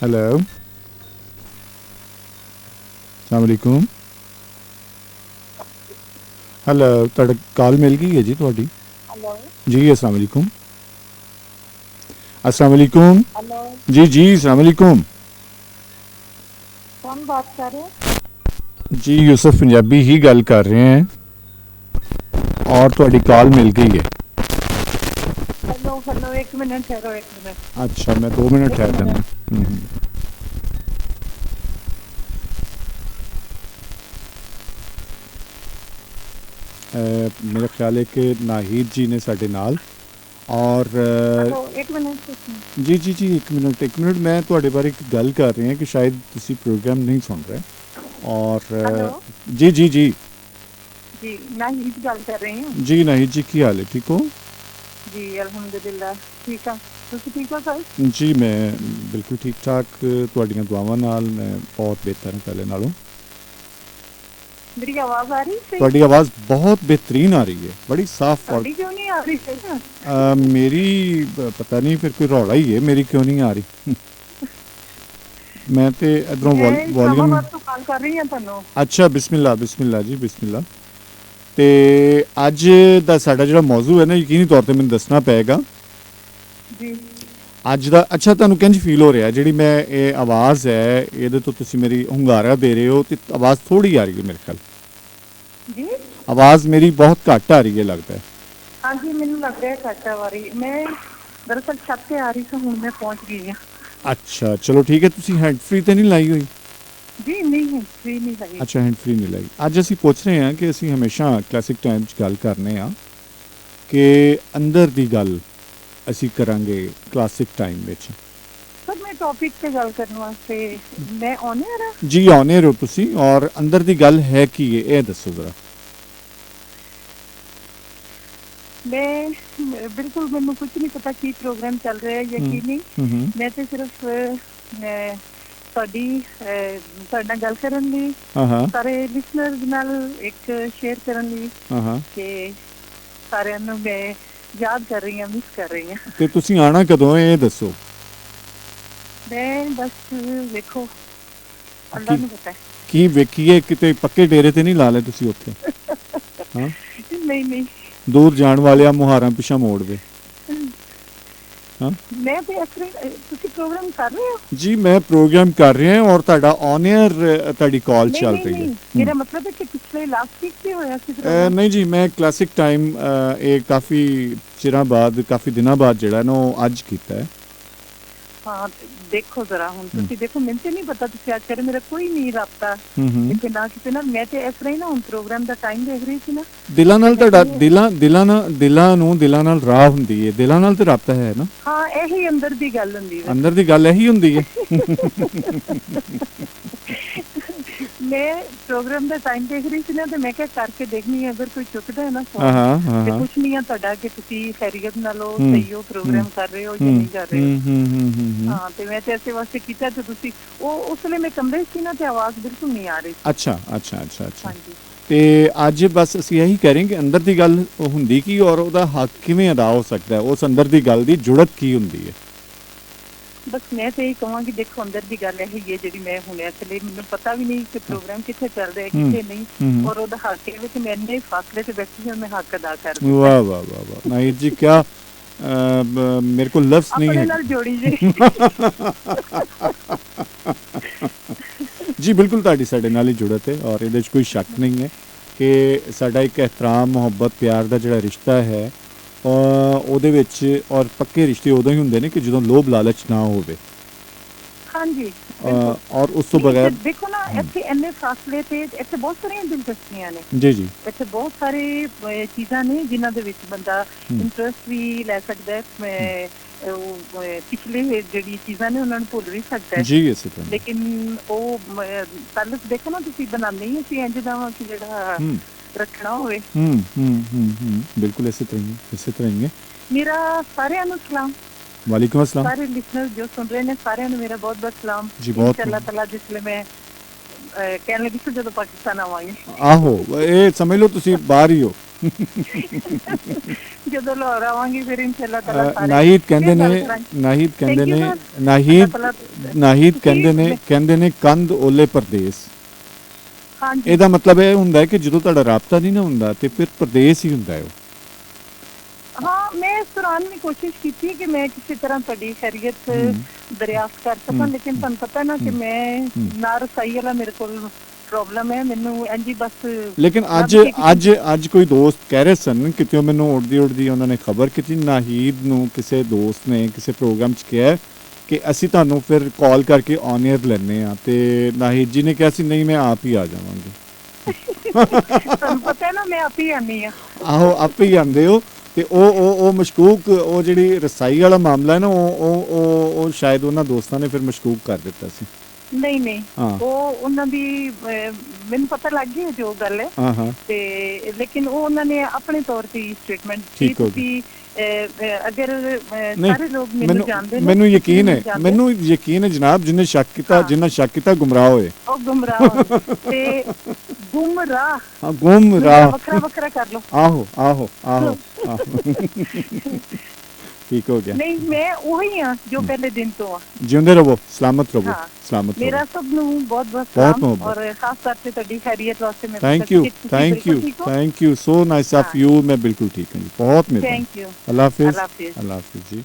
Hello अस्सलाम वालेकुम। Hello ਤੁਹਾਡਾ ਕਾਲ ਮਿਲ ਗਈ ਹੈ ਜੀ ਤੁਹਾਡੀ। हेलो। जी अस्सलाम वालेकुम। अस्सलाम वालेकुम। हेलो। जी जी अस्सलाम वालेकुम। कौन बात कर रहे हैं? जी यूसुफ पंजाबी ही गल कर रहे हैं और ਤੁਹਾਡੀ ਕਾਲ ਮਿਲ गई है। हेलो हेलो, एक मिनट ठहरो, एक मिनट। अच्छा मैं 2 मिनट एक ठहर मिनट। जाना। मेरा ख्याल है कि नाहिद जी ने साढ़े नाल और हेलो, एक मिनट, एक मिनट। जी जी जी एक मिनट मैं ਤੁਹਾਡੇ ਬਾਰੇ ਇੱਕ ਗੱਲ ਕਰ ਰਹੀ ਹਾਂ कि शायद ਤੁਸੀਂ प्रोग्राम नहीं सुन रहे और हेलो। जी जी जी जी नाहिद गल कर रही हूँ। जी नाहिद जी की हाल है, ठीक हो? जी अल्हम्दुलिल्लाह ठीक है। तुसी ठीक हो सर? जी मैं बिल्कुल ठीक ठाक, ਤੁਹਾਡੀਆਂ ਦੁਆਵਾਂ ਨਾਲ मैं बहुत बेहतर हूँ पहले नालों। मेरी आवाज आ रही है? ਤੁਹਾਡੀ आवाज़ बहुत बेहतरीन आ रही है, बड़ी साफ और साड़ी क्यों नहीं आ रही है? मेरी पता नहीं फिर कोई रौला ही है, मेरी क्यों नहीं आ रही। मैं तो इधरों मैं वॉल्यूम इस्लामाबाद तो कॉल कर रही हूँ ਤੁਹਾਨੂੰ। अच्छा बिस्मिल्लाह बिस्मिल्लाह जी बिस्मिल्लाह। ਤੇ ਅੱਜ ਦਾ ਸਾਡਾ ਜਿਹੜਾ ਮੌਜੂ ਹੈ ਨਾ, ਯਕੀਨੀ ਤੌਰ ਤੇ ਮੈਨੂੰ ਦੱਸਣਾ ਪਏਗਾ जी ਅੱਜ ਦਾ। ਅੱਛਾ ਤੁਹਾਨੂੰ ਕਿੰਜ ਫੀਲ ਹੋ ਰਿਹਾ ਜਿਹੜੀ ਮੈਂ ਇਹ ਆਵਾਜ਼ ਹੈ ਇਹਦੇ ਤੋਂ ਤੁਸੀਂ ਮੇਰੀ ਹੁੰਗਾਰਾ ਦੇ ਰਹੇ ਹੋ ਤੇ ਆਵਾਜ਼ ਥੋੜੀ ਆ ਰਹੀ ਹੈ ਮੇਰੇ ਖਿਆਲ। जी ਆਵਾਜ਼ ਮੇਰੀ ਬਹੁਤ ਘੱਟ ਆ ਰਹੀ ਹੈ ਲੱਗਦਾ ਹੈ। हाँ जी, मैंने लग रहा है घट आ रही। मैं दरअसल छत पे आ रही थी, हूँ मैं पहुँच गई हूँ। ਅੱਛਾ ਚਲੋ ਠੀਕ ਹੈ, ਤੁਸੀਂ ਹੈਂਡ ਫ੍ਰੀ ਤੇ ਨਹੀਂ ਲਾਈ ਹੋਈ? जी नहीं है, फ्री नहीं लगी। ਅੱਛਾ ਹੈਂਡ ਫ੍ਰੀ ਨਹੀਂ ਲਾਈ। ਅੱਜ ਅਸੀਂ ਪੁੱਛ ਰਹੇ ਹਾਂ ਕਿ ਅਸੀਂ ਹਮੇਸ਼ਾ ਕਲਾਸਿਕ ਟਾਈਮ 'ਚ ਗੱਲ ਕਰਨੇ ਆ ਕਿ ਅੰਦਰ ਦੀ ਗੱਲ ਅਸੀਂ ਕਰਾਂਗੇ ਕਲਾਸਿਕ ਟਾਈਮ ਵਿੱਚ। सर मैं टॉपिक पे गल करने वास्ते मैं ऑनर है। ਜੀ ਆਉਨੇ ਰਹੋ ਤੁਸੀਂ, ਔਰ ਅੰਦਰ ਦੀ ਗੱਲ ਹੈ ਕੀ ਹੈ ਇਹ ਦੱਸੋ ਜ਼ਰਾ। मैं बिल्कुल मैनू कुछ नहीं पता की प्रोग्राम चल रहा है या की नहीं। मैं तो सिर्फ ਤੁਹਾਡੇ ਨਾਲ ਗੱਲ ਕਰਨ ਲਈ, ਸਾਰੇ ਲਿਸਨਰਸ ਨਾਲ ਇੱਕ ਸ਼ੇਅਰ ਕਰਨ ਲਈ ਕਿ ਸਾਰਿਆਂ ਨੂੰ ਮੈਂ ਯਾਦ ਕਰ ਰਹੀ ਹਾਂ, ਮਿਸ ਕਰ ਰਹੀ ਹਾਂ। ਤੇ ਤੁਸੀਂ ਆਣਾ ਕਦੋਂ ਹੈ ਇਹ ਦੱਸੋ। ਮੈਂ ਬਸ ਵੇਖੋ, ਅੱਲਾ ਨੂੰ ਪਤਾ ਹੈ। ਕੀ ਵੇਖੀਏ, ਕਿਤੇ ਪੱਕੇ ਡੇਰੇ ਤੇ ਨਹੀਂ ਲਾ ਲਏ ਤੁਸੀਂ ਉੱਥੇ? ਹਾਂ ਨਹੀਂ ਨਹੀਂ, ਦੂਰ ਜਾਣ ਵਾਲਿਆਂ ਮੁਹਾਰਾਂ ਪਿਛਾ ਮੋੜਦੇ। ਮੈਂ ਤੇ ਤੁਸੀਂ ਪ੍ਰੋਗਰਾਮ ਕਰ ਰਹੇ ਹੋ? ਜੀ ਮੈਂ ਪ੍ਰੋਗਰਾਮ ਕਰ ਰਿਹਾ ਹਾਂ ਔਰ ਤੁਹਾਡਾ ਔਨ 에ਅਰ ਤੁਹਾਡੀ ਕਾਲ ਚੱਲ ਰਹੀ ਹੈ। ਮੇਰਾ ਮਤਲਬ ਹੈ ਕਿ ਪਿਛਲੇ ਲਾਸਟ ਵੀਕ ਵੀ ਹੋਇਆ ਸੀ। ਨਹੀਂ ਜੀ, ਮੈਂ ਕਲਾਸਿਕ ਟਾਈਮ ਇਹ ਕਾਫੀ ਚਿਰਾਂ ਬਾਅਦ, ਕਾਫੀ ਦਿਨਾਂ ਬਾਅਦ ਜਿਹੜਾ ਨਾ ਉਹ ਅੱਜ ਕੀਤਾ ਹੈ। ਹਾਂ ਦੇਖੋ ਜ਼ਰਾ, ਹੁਣ ਤੁਸੀਂ ਦੇਖੋ, ਮੈਨੂੰ ਤੇ ਨਹੀਂ ਪਤਾ ਤੁਸੀਂ ਅੱਜ ਕਰੇ, ਮੇਰਾ ਕੋਈ ਨਹੀਂ ਰਾਬਤਾ ਕਿਤੇ ਨਾ ਕਿਤੇ ਨਾ। ਮੈਂ ਤੇ ਇਸ ਤਰ੍ਹਾਂ ਹੀ ਨਾ ਹੁਣ ਪ੍ਰੋਗਰਾਮ ਦਾ ਟਾਈਮ ਦੇਖ ਰਹੀ ਸੀ ਨਾ। ਦਿਲਾਂ ਨਾਲ ਤੁਹਾਡਾ ਦਿਲਾਂ ਨਾਲ ਰਾਹ ਹੁੰਦੀ ਹੈ, ਦਿਲਾਂ ਨਾਲ ਤੇ ਰਾਬਤਾ ਹੈ ਨਾ। ਹਾਂ ਇਹੀ ਅੰਦਰ ਦੀ ਗੱਲ ਹੁੰਦੀ ਹੈ। ਅੰਦਰ ਦੀ ਗੱਲ ਇਹੀ ਹੁੰਦੀ ਹੈ। ਮੈਂ ਪ੍ਰੋਗਰਾਮ ਦਾ ਟਾਈਮ ਦੇਖ ਰਹੀ ਸੀ ਨਾ ਤੇ ਮੈਂ ਕਿਹਾ ਕਰਕੇ ਦੇਖਣੀ ਹੈ, ਅਗਰ ਕੋਈ ਚੁੱਕਦਾ ਹੈ ਨਾ ਫੋਨ ਤੇ ਪੁੱਛਣੀ ਆ ਤੁਹਾਡਾ ਕਿ ਤੁਸੀਂ ਖੈਰੀਅਤ ਨਾਲ ਹੋ, ਸਹੀ ਹੋ, ਪ੍ਰੋਗਰਾਮ ਕਰ ਰਹੇ ਹੋ ਜਾਂ ਨਹੀਂ ਕਰ ਰਹੇ ਹੋ। ਹਾਂ ਤੇ ਮੈਂ ਤੇ ਇਸੇ ਵਾਸਤੇ ਕੀਤਾ ਤੇ ਤੁਸੀਂ ਉਹ ਉਸ ਵੇਲੇ ਮੈਂ ਕਮਰੇ ਸੀ ਨਾ ਤੇ ਆਵਾਜ਼ ਬਿਲਕੁਲ ਨਹੀਂ ਆ ਰਹੀ। ਅੱਛਾ ਅੱਛਾ ਅੱਛਾ ਅੱਛਾ। ਤੇ ਅੱਜ ਬਸ ਅਸੀਂ ਇਹੀ ਕਰਾਂਗੇ ਅੰਦਰ ਦੀ ਗੱਲ ਹੁੰਦੀ ਕੀ ਔਰ ਉਹਦਾ ਹੱਕ ਕਿਵੇਂ ਅਦਾ ਹੋ ਸਕਦਾ ਹੈ, ਉਸ ਅੰਦਰ ਦੀ ਗੱਲ ਦੀ ਜੁੜਤ ਕੀ ਹੁੰਦੀ ਹੈ। ਬਸ ਮੈਂ ਤੇ ਇਹ ਕਹਾਂਗੀ, ਦੇਖੋ ਅੰਦਰ ਦੀ ਗੱਲ ਇਹ ਹੀ ਹੈ ਜਿਹੜੀ ਮੈਂ ਹੁਣ ਇਸ ਲਈ ਮੈਨੂੰ ਪਤਾ ਵੀ ਨਹੀਂ ਕਿ ਪ੍ਰੋਗਰਾਮ ਕਿੱਥੇ ਚੱਲ ਰਿਹਾ ਕਿੱਥੇ ਨਹੀਂ, ਔਰ ਉਹਦਾ ਹੱਕ ਵਿੱਚ ਮੈਂ ਇੰਨੇ ਫਾਸਲੇ ਤੇ ਬੈਠੀ ਹਾਂ, ਮੈਂ ਹੱਕ ਅਦਾ ਕਰ ਦਿੱਤਾ। ਵਾਹ ਵਾਹ ਵਾਹ ਵਾਹ ਨਾਹਿਦ ਜੀ, क्या मेरे को लफ्ज़ नहीं है। ਆਪਣੇ ਨਾਲ ਜੋੜੀ ਜੀ। जी बिल्कुल ਤੁਹਾਡੀ ਸਾਡੇ ਨਾਲ ਹੀ ਜੁੜਤ ਹੈ ਔਰ ਇਹਦੇ 'ਚ ਕੋਈ ਸ਼ੱਕ ਨਹੀਂ ਹੈ ਕਿ ਸਾਡਾ ਇੱਕ ਇਹਤਰਾਮ, ਮੁਹੱਬਤ, ਪਿਆਰ ਦਾ ਜਿਹੜਾ ਰਿਸ਼ਤਾ ਹੈ ਉਹਦੇ ਵਿੱਚ, ਔਰ ਪੱਕੇ ਰਿਸ਼ਤੇ ਉਦੋਂ ਹੀ ਹੁੰਦੇ ਨੇ ਕਿ ਜਦੋਂ ਲੋਭ ਲਾਲਚ ਨਾ ਹੋਵੇ। ਹਾਂਜੀ ਔਰ ਉਸ ਤੋਂ ਬਗੈਰ ਦੇਖੋ ਨਾ, ਇੱਥੇ ਇੰਨੇ ਫਾਸਲੇ ਤੇ ਇੱਥੇ ਬਹੁਤ ਸਾਰੀਆਂ ਦਿਲਚਸਪੀਆਂ ਨੇ। ਜੀ ਜੀ ਇੱਥੇ ਬਹੁਤ ਸਾਰੇ ਚੀਜ਼ਾਂ ਨੇ ਜਿਨ੍ਹਾਂ ਦੇ ਵਿੱਚ ਬੰਦਾ ਇੰਟਰਸਟ ਵੀ ਲੈ ਸਕਦਾ ਹੈ। ਪਿਛਲੇ ਜਿਹੜੀ ਚੀਜ਼ਾਂ ਨੇ ਉਹਨਾਂ ਨੂੰ ਭੁੱਲ ਵੀ ਸਕਦਾ ਹੈ ਜੀ ਇਸੇ ਤਰ੍ਹਾਂ। ਲੇਕਿਨ ਉਹ ਤਾਲੁਕ ਦੇਖੋ ਨਾ, ਤੁਸੀਂ ਬਣਾਉਂਦੇ ਹੀ ਅਸੀਂ ਇੰਝ ਦਾ ਕਿ ਜਿਹੜਾ ਰੱਖਣਾ ਹੋਵੇ। ਬਿਲਕੁਲ ਇਸੇ ਤਰ੍ਹਾਂ ਹੀ, ਇਸੇ ਤਰ੍ਹਾਂ ਹੀ ਹੈ। ਮੇਰਾ ਸਾਰਿਆਂ ਨੂੰ ਸਲਾਮ। ਵਾਲੇਕੁਮ अस्सलाम। ਸਾਰੇ ਲਿਸਨਰ ਜੋ ਸੁਣ ਰਹੇ ਨੇ ਸਾਰਿਆਂ ਨੂੰ ਮੇਰਾ ਬਹੁਤ ਬਹੁਤ ਸਲਾਮ ਜੀ। ਬਹੁਤ ਅੱਲਾਹ ਤਾਲਾ ਜਿਸ ਲਈ ਮੈਂ ਕਹਿਣ ਲੱਗੀ ਸੀ ਜਦੋਂ ਪਾਕਿਸਤਾਨ ਆਵਾਂਗੇ। ਆਹੋ ਇਹ ਸਮਝ ਲਓ ਤੁਸੀਂ ਬਾਹਰ ਹੀ ਹੋ। ਜਦੋਂ ਲਾਹੌਰ ਆਵਾਂਗੀ ਫਿਰ ਇਨਸ਼ਾਅੱਲਾ ਤਾਲਾ ਸਾਰੇ ਨਾਹੀਦ ਕਹਿੰਦੇ ਫਿਰ ਗੱਲ ਨੇ ਕਰਾਂਗੇ। ਨਾਹੀਦ ਕਹਿੰਦੇ Thank you, ਨੇ sir। ਨਾਹੀਦ ਮਤਲਬ ਨਾਹੀਦ ਤੁਸੀਂ- ਕਹਿੰਦੇ ਨੇ ਕੰਧ ਓਲੇ ਪਰਦੇਸ। ਹਾਂਜੀ ਇਹਦਾ ਮਤਲਬ ਇਹ ਹੁੰਦਾ ਹੈ ਕਿ ਜਦੋਂ ਤੁਹਾਡਾ ਰਾਬਤਾ ਨਹੀਂ ਨਾ ਹੁੰਦਾ ਤੇ ਫਿਰ ਪਰਦੇਸ ਹੀ ਹੁੰਦਾ ਹੈ ਉਹ। ਹਾਂ ਮੈਂ ਇਸ ਦੌਰਾਨ ਵੀ ਕੋਸ਼ਿਸ਼ ਕੀਤੀ ਕਿ ਮੈਂ ਕਿਸੇ ਤਰ੍ਹਾਂ ਤੁਹਾਡੀ ਖੈਰੀਅਤ ਦਰਿਆਫਤ ਕਰ ਸਕਾਂ ਲੇਕਿਨ ਤੁਹਾਨੂੰ ਪਤਾ ਨਾ ਕਿ ਮੈਂ ਨਾ ਰਸਾਈ ਵਾਲਾ ਮੇਰੇ ਕੋਲ ਪ੍ਰੋਬਲਮ ਹੈ ਮੈਨੂੰ ਇੰਜੀ ਬਸ ਲੇਕਿਨ ਅੱਜ ਕੋਈ ਦੋਸਤ ਕਹਿ ਰਹੇ ਸਨ ਕਿਤੇ ਮੈਨੂੰ ਉੜਦੀ ਉਹਨਾਂ ਨੇ ਖਬਰ ਕੀਤੀ ਨਾਹੀਦ ਨੂੰ ਕਿਸੇ ਦੋਸਤ ਨੇ ਕਿਸੇ ਪ੍ਰੋਗਰਾਮ 'ਚ ਕਿਹਾ ਕਿ ਅਸੀਂ ਤੁਹਾਨੂੰ ਫਿਰ ਕਾਲ ਕਰਕੇ ਔਨ 에ਅਰ ਲੈਣੇ ਆ ਤੇ ਨਾਹੀਦ ਜੀ ਨੇ ਕਿਹਾ ਸੀ ਨਹੀਂ ਮੈਂ ਆਪ ਹੀ ਆ ਜਾਵਾਂਗੀ। ਤੁਹਾਨੂੰ ਪਤਾ ਹੈ ਨਾ ਮੈਂ ਆਪ ਹੀ ਆਨੀ ਆ। ਆਹੋ ਆਪੇ ਹੀ ਆਂਦੇ ਹੋ ਤੇ ਉਹ ਮਸ਼ਕੂਕ ਉਹ ਜਿਹੜੀ ਰਸਾਈ ਵਾਲਾ ਮਾਮਲਾ ਹੈ ਨਾ ਉਹ ਸ਼ਾਇਦ ਉਹਨਾਂ ਦੋਸਤਾਂ ਨੇ ਫਿਰ ਮਸ਼ਕੂਕ ਕਰ ਦਿੱਤਾ ਸੀ। ਨਹੀਂ ਹਾਂ। ਉਹ ਉਹਨਾਂ ਦੀ ਮੈਨੂੰ ਪਤਾ ਲੱਗ ਗਿਆ ਜੋ ਗੱਲ ਹੈ ਹਾਂ ਤੇ ਲੇਕਿਨ ਉਹ ਉਹਨਾਂ ਨੇ ਆਪਣੇ ਤੌਰ ਤੇ ਸਟੇਟਮੈਂਟ ਠੀਕ ਹੋ ਕਿ ਅਗਰ ਨਹੀਂ, ਸਾਰੇ ਲੋਕ ਮੈਨੂੰ ਜਾਣਦੇ ਨੇ ਮੈਨੂੰ ਯਕੀਨ ਹੈ ਜਾਣਦੇ, ਮੈਨੂੰ ਯਕੀਨ ਹੈ ਜਨਾਬ ਜਿੰਨੇ ਸ਼ੱਕ ਕੀਤਾ ਗੁੰਮਰਾਹ ਹੋਏ। ਉਹ ਗੁੰਮਰਾਹ ਹੋਏ ਤੇ ਗੁੰਮਰਾਹ ਹਾਂ ਗੁੰਮਰਾਹ ਵੱਖਰਾ ਕਰ ਲਓ। ਆਹੋ ਠੀਕ ਹੋ ਗਿਆ। ਨਹੀਂ ਮੈਂ ਉਹੀ ਆ ਜੋ ਪਹਿਲੇ ਦਿਨ ਤੋਂ ਆ। ਜਿਉਂਦੇ ਰਹੋ ਸਲਾਮਤ ਰਹੋ ਹਾਂ। ਸਲਾਮਤ ਰਹੋ। ਮੇਰਾ ਸਭ ਨੂੰ ਬਹੁਤ ਬਹੁਤ ਸਲਾਮ ਮੁਹੱਬਤ। ਔਰ ਖਾਸ ਤੌਰ ਤੇ ਤੁਹਾਡੀ ਖੈਰੀਅਤ ਵਾਸਤੇ ਮੈਂ thank you so nice of you. ਮੈਂ ਬਿਲਕੁਲ ਠੀਕ ਹਾਂ ਜੀ ਬਹੁਤ ਮਿਹਰਬਾਨੀ। Thank you. ਅੱਲਾਹ ਹਾਫਿਜ਼ ਅੱਲਾਹ ਹਾਫਿਜ਼। ਅੱਲਾਹ ਹਾਫਿਜ਼ ਜੀ।